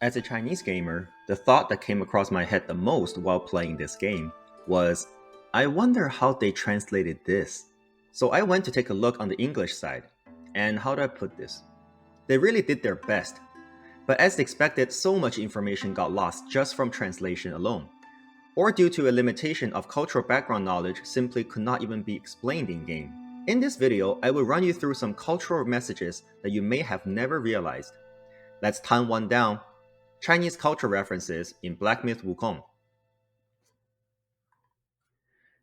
As a Chinese gamer, the thought that came across my head the most while playing this game was, I wonder how they translated this. So I went to take a look on the English side, and how do I put this? They really did their best, but as expected, so much information got lost just from translation alone, or due to a limitation of cultural background knowledge simply could not even be explained in-game. In this video, I will run you through some cultural messages that you may have never realized. Let's time one down. Chinese culture references in Black Myth Wukong.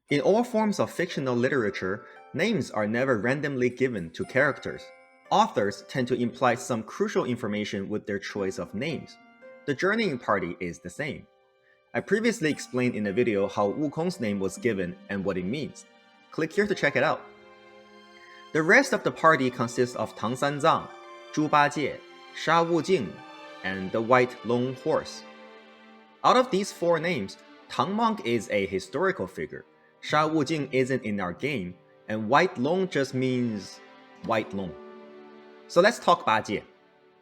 In all forms of fictional literature, names are never randomly given to characters. Authors tend to imply some crucial information with their choice of names. The journeying party is the same. I previously explained in a video how Wukong's name was given and what it means. Click here to check it out. The rest of the party consists of Tang Sanzang, Zhu Bajie, Sha Wujing, and the White Long Horse. Out of these four names, Tang Monk is a historical figure, Sha Wujing isn't in our game, and White Long just means White Long. So let's talk Bajie.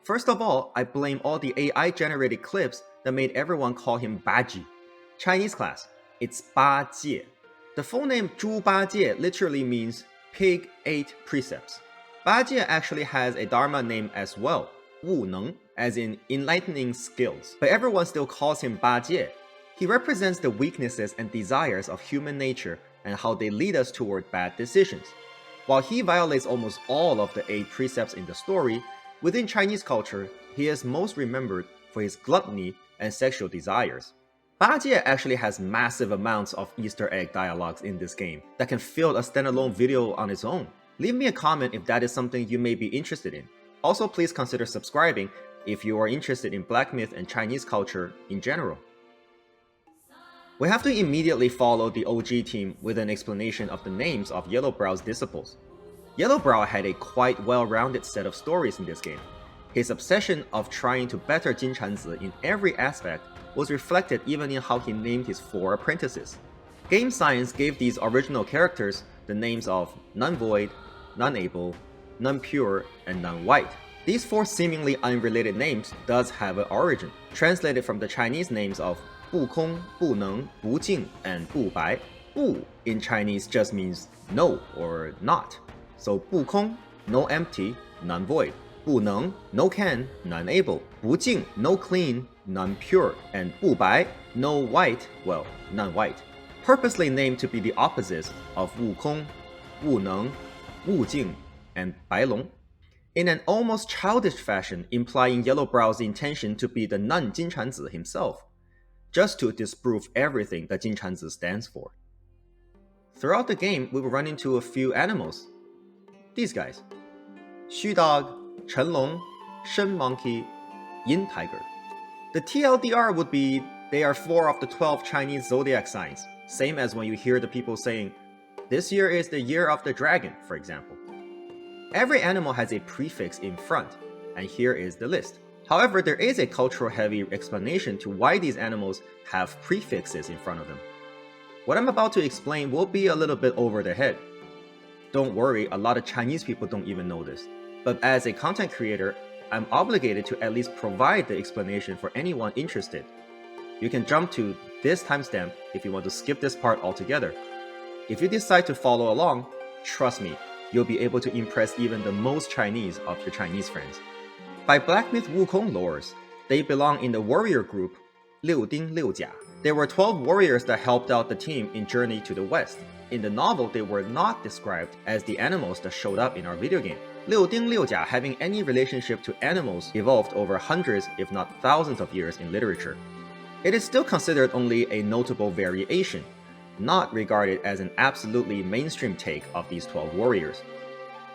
First of all, I blame all the AI-generated clips that made everyone call him Bajie. Chinese class, it's Bajie. The full name Zhu Bajie literally means pig ate precepts. Bajie actually has a dharma name as well, Wu Neng, as in enlightening skills, but everyone still calls him Bajie. He represents the weaknesses and desires of human nature and how they lead us toward bad decisions. While he violates almost all of the 8 precepts in the story, within Chinese culture, he is most remembered for his gluttony and sexual desires. Bajie actually has massive amounts of Easter egg dialogues in this game that can fill a standalone video on its own. Leave me a comment if that is something you may be interested in. Also, please consider subscribing if you are interested in Black Myth and Chinese culture in general. We have to immediately follow the OG team with an explanation of the names of Yellowbrow's disciples. Yellowbrow had a quite well-rounded set of stories in this game. His obsession of trying to better Jin Chanzi in every aspect was reflected even in how he named his 4 apprentices. Game science gave these original characters the names of non-void, non-able, non-pure, and non-white. These 4 seemingly unrelated names does have an origin, translated from the Chinese names of Bu Kong, Bu Neng, Bu Jing, and Bu Bai. Bu in Chinese just means no or not. So Bu Kong, no empty, none void. Bu Neng, no can, none able. Bu Jing, no clean, none pure. And Bu Bai, no white, well, none white. Purposely named to be the opposites of Wukong, Wu Neng, Wu Jing, and Bai Long, in an almost childish fashion implying Yellowbrow's intention to be the non-Jin Chanzi himself, just to disprove everything that Jin Chanzi stands for. Throughout the game, we will run into a few animals. These guys. Xu Dog, Chen Long, Shen Monkey, Yin Tiger. The TLDR would be they are 4 of the 12 Chinese zodiac signs, same as when you hear the people saying, this year is the year of the dragon, for example. Every animal has a prefix in front, and here is the list. However, there is a cultural-heavy explanation to why these animals have prefixes in front of them. What I'm about to explain will be a little bit over their head. Don't worry, a lot of Chinese people don't even know this. But as a content creator, I'm obligated to at least provide the explanation for anyone interested. You can jump to this timestamp if you want to skip this part altogether. If you decide to follow along, trust me, you'll be able to impress even the most Chinese of your Chinese friends. By Black Myth Wukong lores, they belong in the warrior group Liu-Ding-Liu-Jia. There were 12 warriors that helped out the team in Journey to the West. In the novel, they were not described as the animals that showed up in our video game. Liu-Ding-Liu-Jia having any relationship to animals evolved over hundreds if not thousands of years in literature. It is still considered only a notable variation, not regarded as an absolutely mainstream take of these 12 warriors.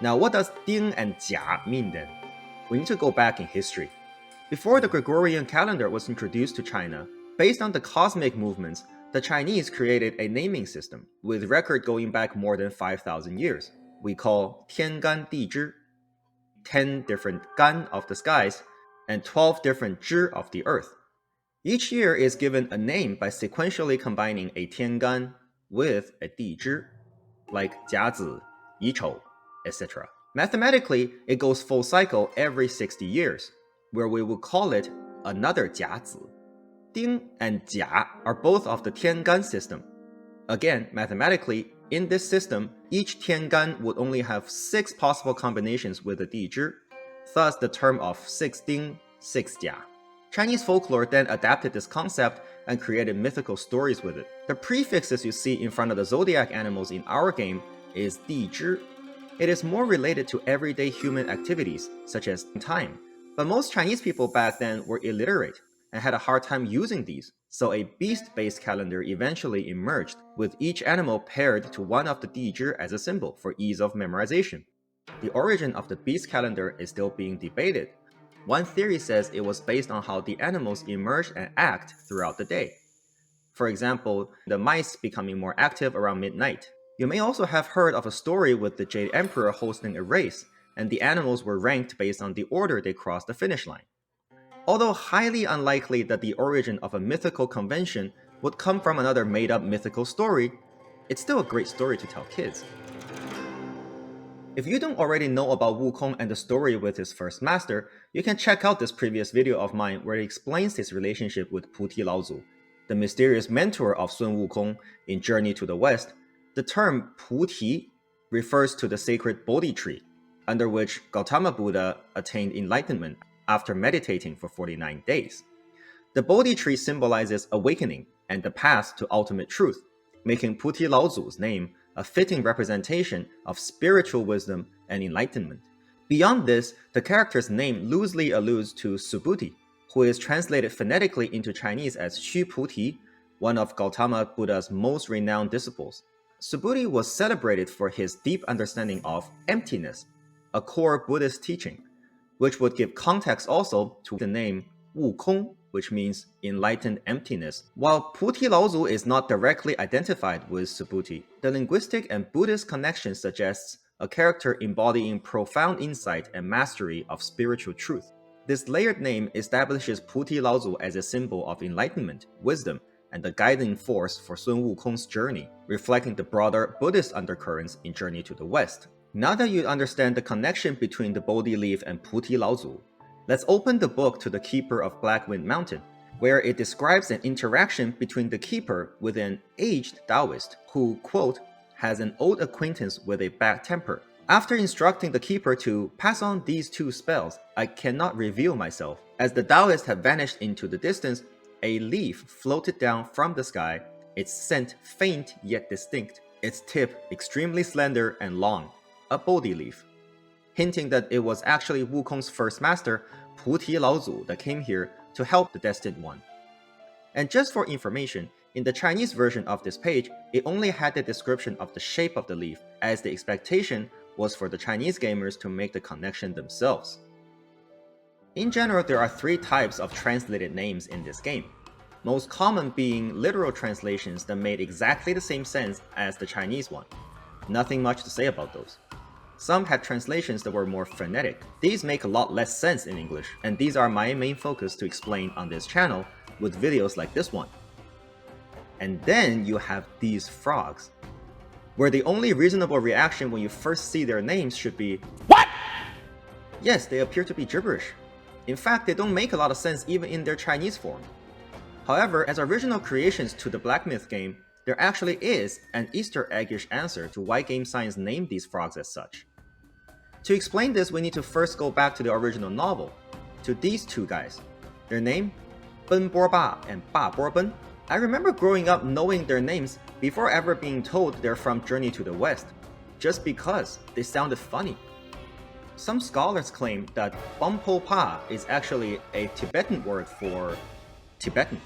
Now what does Ding and Jia mean then? We need to go back in history. Before the Gregorian calendar was introduced to China, based on the cosmic movements, the Chinese created a naming system, with record going back more than 5,000 years. We call Tian Gan Di Zhi, 10 different Gan of the skies, and 12 different Zhi of the earth. Each year is given a name by sequentially combining a Tian Gan with a Di Zhi, like Jiazi, Yichou, etc. Mathematically, it goes full cycle every 60 years, where we would call it another 甲子. Ding and 甲 are both of the Tiangan system. Again, mathematically, in this system, each Tiangan would only have 6 possible combinations with the Dizhi, thus the term of 6 Ding, 6 Jia. Chinese folklore then adapted this concept and created mythical stories with it. The prefixes you see in front of the zodiac animals in our game is Dizhi. It is more related to everyday human activities, such as time. But most Chinese people back then were illiterate and had a hard time using these, so a beast-based calendar eventually emerged, with each animal paired to one of the Dizhi as a symbol for ease of memorization. The origin of the beast calendar is still being debated. One theory says it was based on how the animals emerge and act throughout the day. For example, the mice becoming more active around midnight. You may also have heard of a story with the Jade Emperor hosting a race, and the animals were ranked based on the order they crossed the finish line. Although highly unlikely that the origin of a mythical convention would come from another made-up mythical story, it's still a great story to tell kids. If you don't already know about Wukong and the story with his first master, you can check out this previous video of mine where he explains his relationship with Puti Laozu, the mysterious mentor of Sun Wukong in Journey to the West. The term Puti refers to the sacred Bodhi tree, under which Gautama Buddha attained enlightenment after meditating for 49 days. The Bodhi tree symbolizes awakening and the path to ultimate truth, making Puti Laozu's name a fitting representation of spiritual wisdom and enlightenment. Beyond this, the character's name loosely alludes to Subhuti, who is translated phonetically into Chinese as Xu Puti, one of Gautama Buddha's most renowned disciples. Subhuti was celebrated for his deep understanding of emptiness, a core Buddhist teaching, which would give context also to the name Wukong, which means enlightened emptiness. While Puti Laozu is not directly identified with Subhuti, the linguistic and Buddhist connection suggests a character embodying profound insight and mastery of spiritual truth. This layered name establishes Puti Laozu as a symbol of enlightenment, wisdom, and the guiding force for Sun Wukong's journey, reflecting the broader Buddhist undercurrents in Journey to the West. Now that you understand the connection between the Bodhi leaf and Puti Laozu, let's open the book to the Keeper of Blackwind Mountain, where it describes an interaction between the keeper with an aged Taoist who, quote, has an old acquaintance with a bad temper. After instructing the keeper to pass on these 2 spells, I cannot reveal myself. As the Taoist had vanished into the distance, a leaf floated down from the sky, its scent faint yet distinct, its tip extremely slender and long, a Bodhi leaf, hinting that it was actually Wukong's first master, Puti Laozu, that came here to help the Destined One. And just for information, in the Chinese version of this page, it only had the description of the shape of the leaf, as the expectation was for the Chinese gamers to make the connection themselves. In general, there are 3 types of translated names in this game, most common being literal translations that made exactly the same sense as the Chinese one. Nothing much to say about those. Some had translations that were more phonetic. These make a lot less sense in English, and these are my main focus to explain on this channel with videos like this one. And then you have these frogs, where the only reasonable reaction when you first see their names should be, "What?" Yes, they appear to be gibberish. In fact, they don't make a lot of sense even in their Chinese form. However, as original creations to the Black Myth game, there actually is an Easter eggish answer to why game science named these frogs as such. To explain this, we need to first go back to the original novel, to these 2 guys. Their name? Ben Bo Ba and Ba Bo Ben. I remember growing up knowing their names before ever being told they're from Journey to the West, just because they sounded funny. Some scholars claim that Bumpo Pa is actually a Tibetan word for Tibetan.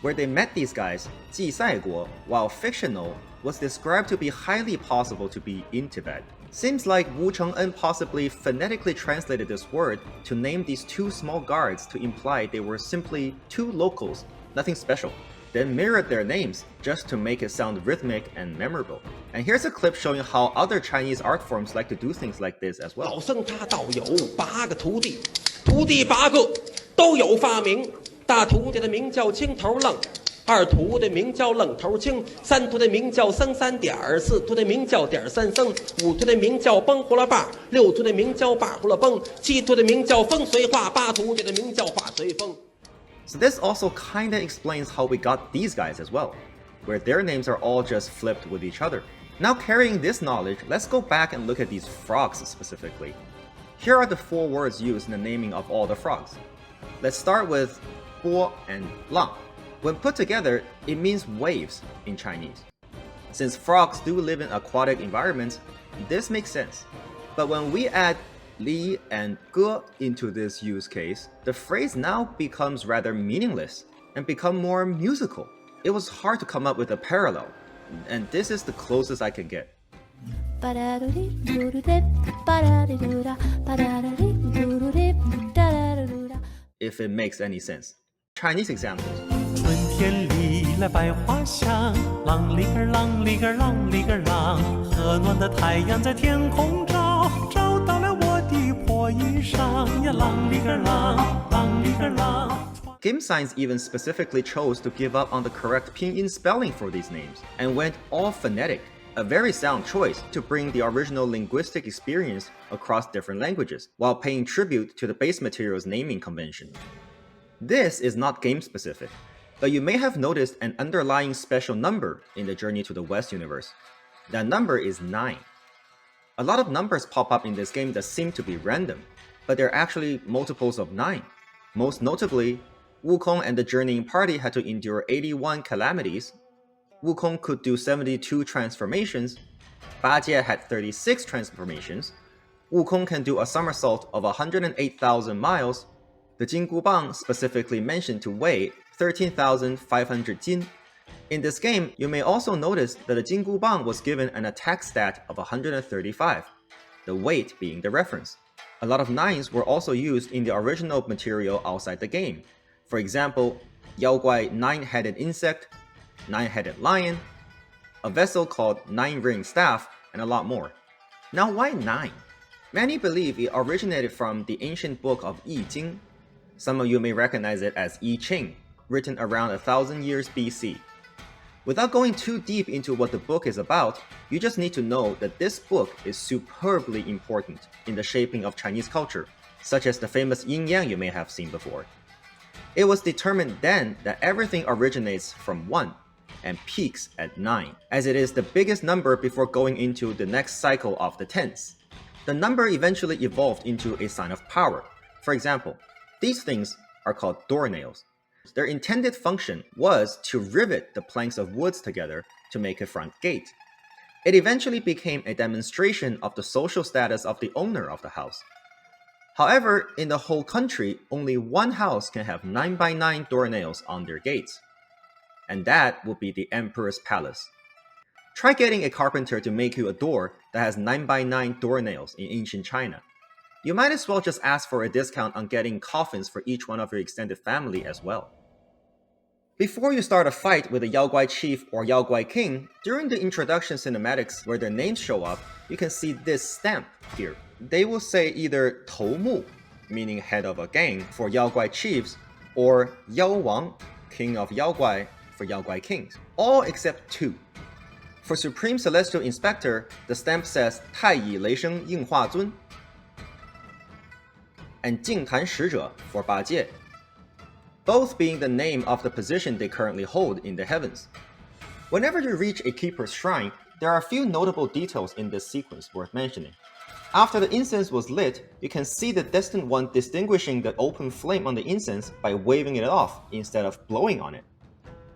Where they met these guys, Ji Sai Guo, while fictional, was described to be highly possible to be in Tibet. Seems like Wu Cheng'en possibly phonetically translated this word to name these 2 small guards to imply they were simply 2 locals, nothing special, then mirrored their names just to make it sound rhythmic and memorable. And here's a clip showing how other Chinese art forms like to do things like this as well. 老僧他道有8个徒弟，徒弟8个都有发明。大徒弟的名叫青头愣，2徒弟名叫愣头青，3徒弟名叫僧3点，4徒弟名叫点3僧，5徒弟名叫崩胡了把，6徒弟名叫把胡了崩，7徒弟名叫风随画，8徒弟的名叫画随风。So this also kinda explains how we got these guys as well, where their names are all just flipped with each other. Now carrying this knowledge, let's go back and look at these frogs specifically. Here are the 4 words used in the naming of all the frogs. Let's start with Puti and Lang. When put together, it means waves in Chinese. Since frogs do live in aquatic environments, this makes sense. But when we add Li and Ge into this use case, the phrase now becomes rather meaningless and become more musical. It was hard to come up with a parallel, and this is the closest I could get. If it makes any sense. Chinese examples. 春天里来百花香，啷里个啷里个啷里个啷，和暖的太阳在天空照，照到了我的破衣裳呀，啷里个啷，啷里个啷。 Game Science even specifically chose to give up on the correct pinyin spelling for these names and went all phonetic, a very sound choice to bring the original linguistic experience across different languages while paying tribute to the base material's naming convention. This is not game specific, but you may have noticed an underlying special number in the Journey to the West universe. That number is 9. A lot of numbers pop up in this game that seem to be random, but they're actually multiples of 9. Most notably, Wukong and the journeying party had to endure 81 calamities. Wukong could do 72 transformations. Bajie had 36 transformations. Wukong can do a somersault of 108,000 miles. The Jinggu-Bang specifically mentioned to weigh 13,500 jin. In this game, you may also notice that the Jinggu-Bang was given an attack stat of 135, the weight being the reference. A lot of 9s were also used in the original material outside the game. For example, Yaoguai 9-headed insect, 9-headed lion, a vessel called 9-ring staff, and a lot more. Now why 9? Many believe it originated from the ancient book of I Ching. Some of you may recognize it as I Ching, written around 1,000 years BC. Without going too deep into what the book is about, you just need to know that this book is superbly important in the shaping of Chinese culture, such as the famous yin-yang you may have seen before. It was determined then that everything originates from 1 and peaks at 9, as it is the biggest number before going into the next cycle of the tens. The number eventually evolved into a sign of power. For example, these things are called doornails. Their intended function was to rivet the planks of woods together to make a front gate. It eventually became a demonstration of the social status of the owner of the house. However, in the whole country, only one house can have 9x9 doornails on their gates. And that would be the Emperor's Palace. Try getting a carpenter to make you a door that has 9x9 doornails in ancient China. You might as well just ask for a discount on getting coffins for each one of your extended family as well. Before you start a fight with a Yaoguai chief or Yaoguai king, during the introduction cinematics where their names show up, you can see this stamp here. They will say either 头目, meaning head of a gang for Yaoguai chiefs, or Yao Wang, king of Yaoguai for Yaoguai kings, all except 2. For Supreme Celestial Inspector, the stamp says 太乙雷声应化尊, and 净坛使者 for Bajie, both being the name of the position they currently hold in the heavens. Whenever you reach a keeper's shrine, there are a few notable details in this sequence worth mentioning. After the incense was lit, you can see the Destined One distinguishing the open flame on the incense by waving it off instead of blowing on it.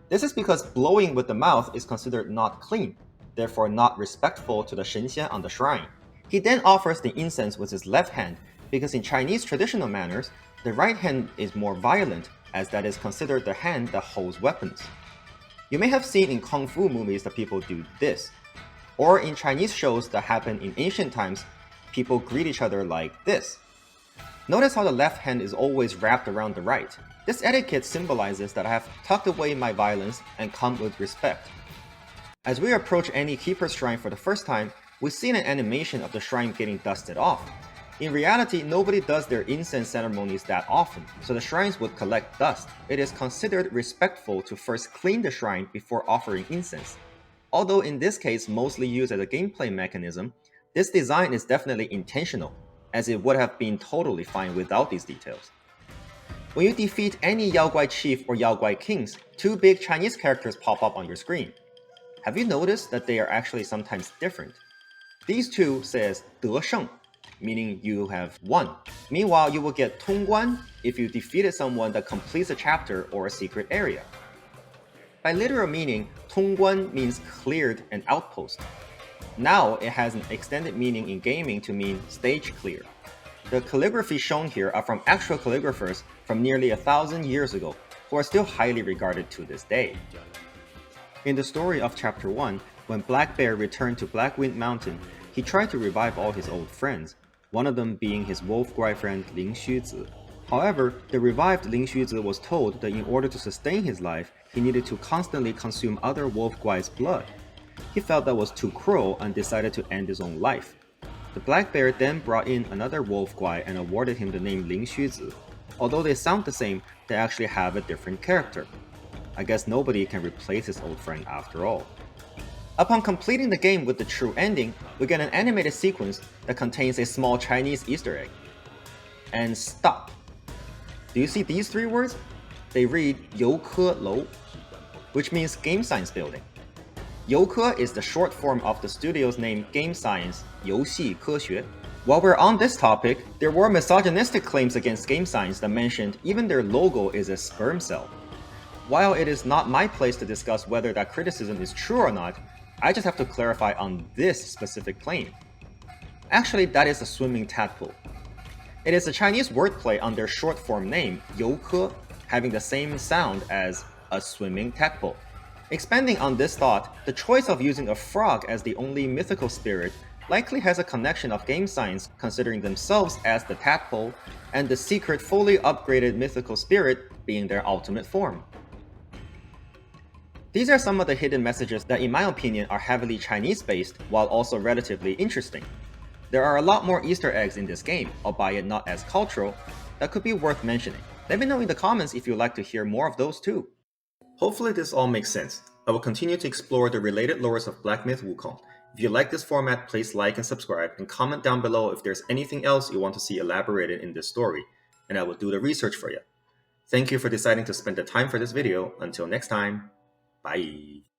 This is because blowing with the mouth is considered not clean, therefore not respectful to the Shenxian on the shrine. He then offers the incense with his left hand, because in Chinese traditional manners, the right hand is more violent, as that is considered the hand that holds weapons. You may have seen in Kung Fu movies that people do this, or in Chinese shows that happen in ancient times, people greet each other like this. Notice how the left hand is always wrapped around the right. This etiquette symbolizes that I have tucked away my violence and come with respect. As we approach any keeper's shrine for the first time, we see an animation of the shrine getting dusted off. In reality, nobody does their incense ceremonies that often, so the shrines would collect dust. It is considered respectful to first clean the shrine before offering incense. Although in this case mostly used as a gameplay mechanism, this design is definitely intentional, as it would have been totally fine without these details. When you defeat any Yaoguai chief or Yaoguai kings, two big Chinese characters pop up on your screen. Have you noticed that they are actually sometimes different? These two says 得胜, meaning you have won. Meanwhile, you will get 通关 if you defeated someone that completes a chapter or a secret area. By literal meaning, 通关 means cleared an outpost. Now it has an extended meaning in gaming to mean stage clear. The calligraphy shown here are from actual calligraphers from nearly 1,000 years ago, who are still highly regarded to this day. In the story of Chapter 1, when Black Bear returned to Blackwind Mountain, he tried to revive all his old friends, one of them being his wolf-guai friend Lingxuzi. However, the revived Lingxuzi was told that in order to sustain his life, he needed to constantly consume other wolf-guai's blood. He felt that was too cruel and decided to end his own life. The Black Bear then brought in another wolf-guai and awarded him the name Lingxuzi. Although they sound the same, they actually have a different character. I guess nobody can replace his old friend after all. Upon completing the game with the true ending, we get an animated sequence that contains a small Chinese Easter egg. And stop. Do you see these three words? They read 游科楼, which means game science building. 游科 is the short form of the studio's name Game Science, 游戏科学. While we're on this topic, there were misogynistic claims against Game Science that mentioned even their logo is a sperm cell. While it is not my place to discuss whether that criticism is true or not, I just have to clarify on this specific claim. Actually, that is a swimming tadpole. It is a Chinese wordplay on their short form name, 游科, having the same sound as a swimming tadpole. Expanding on this thought, the choice of using a frog as the only mythical spirit likely has a connection of Game Science considering themselves as the tadpole, and the secret fully upgraded mythical spirit being their ultimate form. These are some of the hidden messages that in my opinion are heavily Chinese-based while also relatively interesting. There are a lot more Easter eggs in this game, albeit not as cultural, that could be worth mentioning. Let me know in the comments if you'd like to hear more of those too. Hopefully this all makes sense. I will continue to explore the related lores of Black Myth Wukong. If you like this format, please like and subscribe, and comment down below if there's anything else you want to see elaborated in this story, and I will do the research for you. Thank you for deciding to spend the time for this video. Until next time, bye!